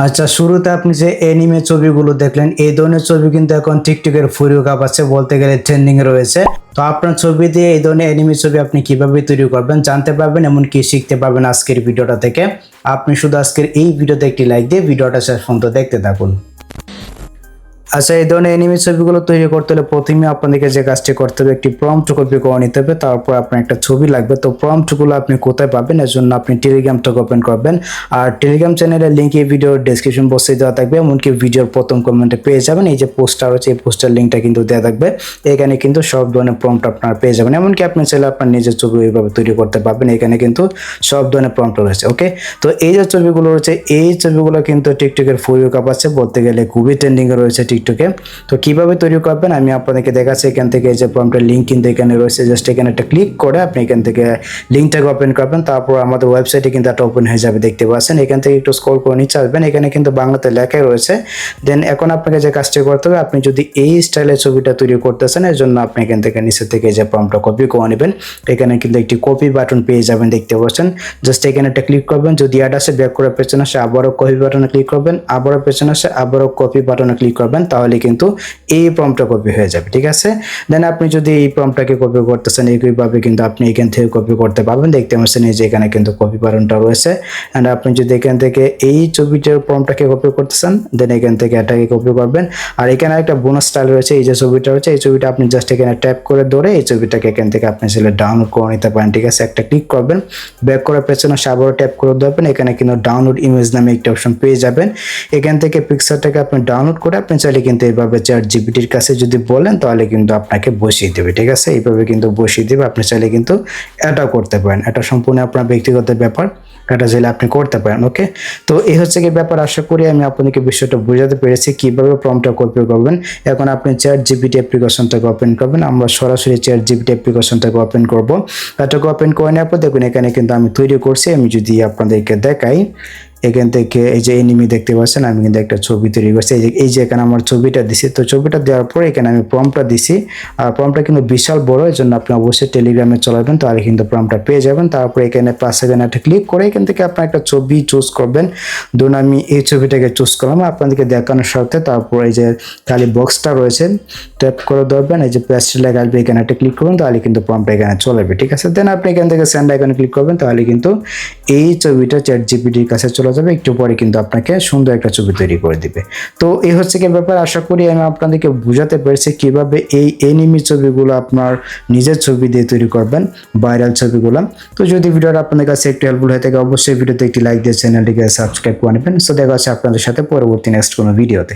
আচ্ছা, শুরুতে আপনি যে অ্যানিমে ছবিগুলো দেখলেন, এই ধরনের ছবি কিন্তু এখন টিকটকের ফুরিও কাঁপাচ্ছে, বলতে গেলে ট্রেন্ডিং এ রয়েছে। তো আপনার ছবি দিয়ে এই ধরনের অ্যানিমে ছবি আপনি কিভাবে তৈরি করবেন জানতে পারবেন, এমনকি শিখতে পারবেন আজকের ভিডিওটা থেকে। আপনি শুধু আজকের এই ভিডিওতে একটি লাইক দিয়ে ভিডিওটা শেষ পর্যন্ত দেখতে থাকুন। আচ্ছা, এই ধরনের অ্যানিমে ছবিগুলো তৈরি করতে হলে প্রথমে আপনাদেরকে যে কাজটি করতে হবে, একটি প্রম্পট কপি করে নিতে হবে। তারপর আপনার একটা ছবি লাগবে। তো প্রম্পটগুলো আপনি কোথায় পাবেন, এর জন্য আপনি টেলিগ্রামটা ওপেন করবেন। আর টেলিগ্রাম চ্যানেলের লিঙ্ক এই ভিডিওর ডেসক্রিপশন বক্সে দেওয়া থাকবে, এমনকি ভিডিওর প্রথম কমেন্টে পেয়ে যাবেন। এই যে পোস্টার হচ্ছে, এই পোস্টার লিঙ্কটা কিন্তু দেওয়া থাকবে। এখানে কিন্তু সব ধরনের প্রম্পট আপনারা পেয়ে যাবেন, এমনকি আপনি চাইলে আপনার নিজের ছবি এইভাবে তৈরি করতে পারবেন। এখানে কিন্তু সব ধরনের প্রম্পট রয়েছে। ওকে, তো এই যে ছবিগুলো রয়েছে, এই ছবিগুলো কিন্তু টিকটকের ফুরিও কাঁপাচ্ছে, বলতে গেলে খুবই ট্রেন্ডিংয়ে রয়েছে টিকটকে। তো কিভাবে তৈরি করবেন আমি আপনাদেরকে দেখাচ্ছি। এখান থেকে এই যে প্রম্পটের লিঙ্ক কিন্তু এখানে রয়েছে, জাস্ট এখানে একটা ক্লিক করে আপনি এখান থেকে লিঙ্কটাকে ওপেন করবেন। তারপর আমাদের ওয়েবসাইটে কিন্তু একটা ওপেন হয়ে যাবে, দেখতে পাচ্ছেন। এখান থেকে একটু স্ক্রল করে নিচে আসবেন, এখানে কিন্তু বাংলাতে লেখাই রয়েছে। দেন এখন আপনাকে যে কাজটি করতে হবে, আপনি যদি এই স্টাইলের ছবিটা তৈরি করতেছেন, এর জন্য আপনি এখান থেকে নিচে থেকে যে প্রম্পটটা কপি করে নেবেন। এখানে কিন্তু একটি কপি বাটন পেয়ে যাবেন, দেখতে পাচ্ছেন। জাস্ট এখানে একটা ক্লিক করবেন, যদি অ্যাড আসে ব্যাক করে পেছনে আসে আবারও কপি বাটনে ক্লিক করবেন, আবারও পেছনে আসে আবারও কপি বাটনে ক্লিক করবেন, তাহলে কিন্তু এই প্রম্পটটা কপি হয়ে যাবে, ঠিক আছে। দেন আপনি যদি এই প্রম্পটটাকে কপি করতেছেন, একইভাবে কিন্তু আপনি এখান থেকে কপি করতে পারবেন। দেখতে পাচ্ছেন এই যে এখানে কিন্তু কপি বাটনটা রয়েছে। এন্ড আপনি যদি এখান থেকে এই ছবিটার প্রম্পটটাকে কপি করতেছেন, দেন এখান থেকে এটাকে কপি করবেন। আর এখানে একটা বোনাস স্টাইল রয়েছে, এই যে ছবিটা রয়েছে, এই ছবিটা আপনি জাস্ট এখানে ট্যাপ করে ধরে এই ছবিটাকে এখান থেকে আপনি চাইলে ডাউনলোড করে নিতে পারেন, ঠিক আছে। একটা ক্লিক করবেন, ব্যাক করে পেছনে আবারও ট্যাপ করে ধরবেন, এখানে কিন্তু ডাউনলোড ইমেজ নামে একটা অপশন পেয়ে যাবেন। এখান থেকে পিকচারটাকে আপনি ডাউনলোড করে আপনি চাইলে কিন্তু এইভাবে ChatGPT কাছে যদি বলেন, তাহলে কিন্তু আপনাকে বসিয়ে দেবে, ঠিক আছে। এইভাবে কিন্তু বসিয়ে দেবে। আপনি চাইলে কিন্তু এটা করতে পারেন, এটা সম্পূর্ণ আপনার ব্যক্তিগত ব্যাপার, এটা চাইলে আপনি করতে পারেন। ওকে, তো এই হচ্ছে কি ব্যাপার। আশা করি আমি আপনাদেরকে বিষয়টা বোঝাতে পেরেছি কিভাবে প্রম্পটটা কপি করবেন। এখন আপনি ChatGPT অ্যাপ্লিকেশনটাকে ওপেন করবেন। আমরা সরাসরি ChatGPT অ্যাপ্লিকেশনটাকে ওপেন করব। এটাকে ওপেন করে নেওয়ার পর দেখুন এখানে কিন্তু আমি তৈরি করছি। আমি যদি আপনাদেরকে দেখাই, এখান থেকে এই যে এনিমি দেখতে পাচ্ছেন, আমি কিন্তু একটা ছবি তৈরি করছি। এই যে এখানে আমার ছবিটা দিছি। তো ছবিটা দেওয়ার পর এখানে আমি প্রম্পটটা দিছি। আর প্রম্পটটা কিন্তু বিশাল বড়, এর জন্য আপনি অবশ্যই টেলিগ্রামে চলাবেন, তাহলে কিন্তু প্রম্পটটা পেয়ে যাবেন। তারপর এখানে প্লাস এখানে একটা ক্লিক করে এখান থেকে আপনি একটা ছবি চুজ করবেন। ধরুন আমি এই ছবিটাকে চুজ করলাম আপনাদেরকে দেখানোর সাথে। তারপর এই যে খালি বক্সটা রয়েছে, ট্যাপ করে ধরবেন, এই যে পেস্ট লেখা আসবে, এখানে একটা ক্লিক করবেন, তাহলে কিন্তু প্রম্পটটা এখানে চলে যাবে, ঠিক আছে। দেন আপনি এখান থেকে সেন্ড আইকনে ক্লিক করবেন, তাহলে কিন্তু এই ছবিটা ChatGPTর কাছে চলে যাবে। একটু পরে কিন্তু আপনাকে সুন্দর একটা ছবি তৈরি করে দিবে। তো এই হচ্ছে কি ব্যাপার। আশা করি আমি আপনাদেরকে বুঝাতে পেরেছি কিভাবে এই এনিমি ছবিগুলো আপনার নিজের ছবি দিয়ে তৈরি করবেন, ভাইরাল ছবিগুলো। তো যদি ভিডিওটা আপনাদের কাছে একটু হেল্পফুল হয়ে থাকে, অবশ্যই ভিডিওতে একটি লাইক দিয়ে চ্যানেলটিকে সাবস্ক্রাইব করে নেবেন। সো দেখা হচ্ছে আপনাদের সাথে পরবর্তী নেক্সট কোনো ভিডিওতে।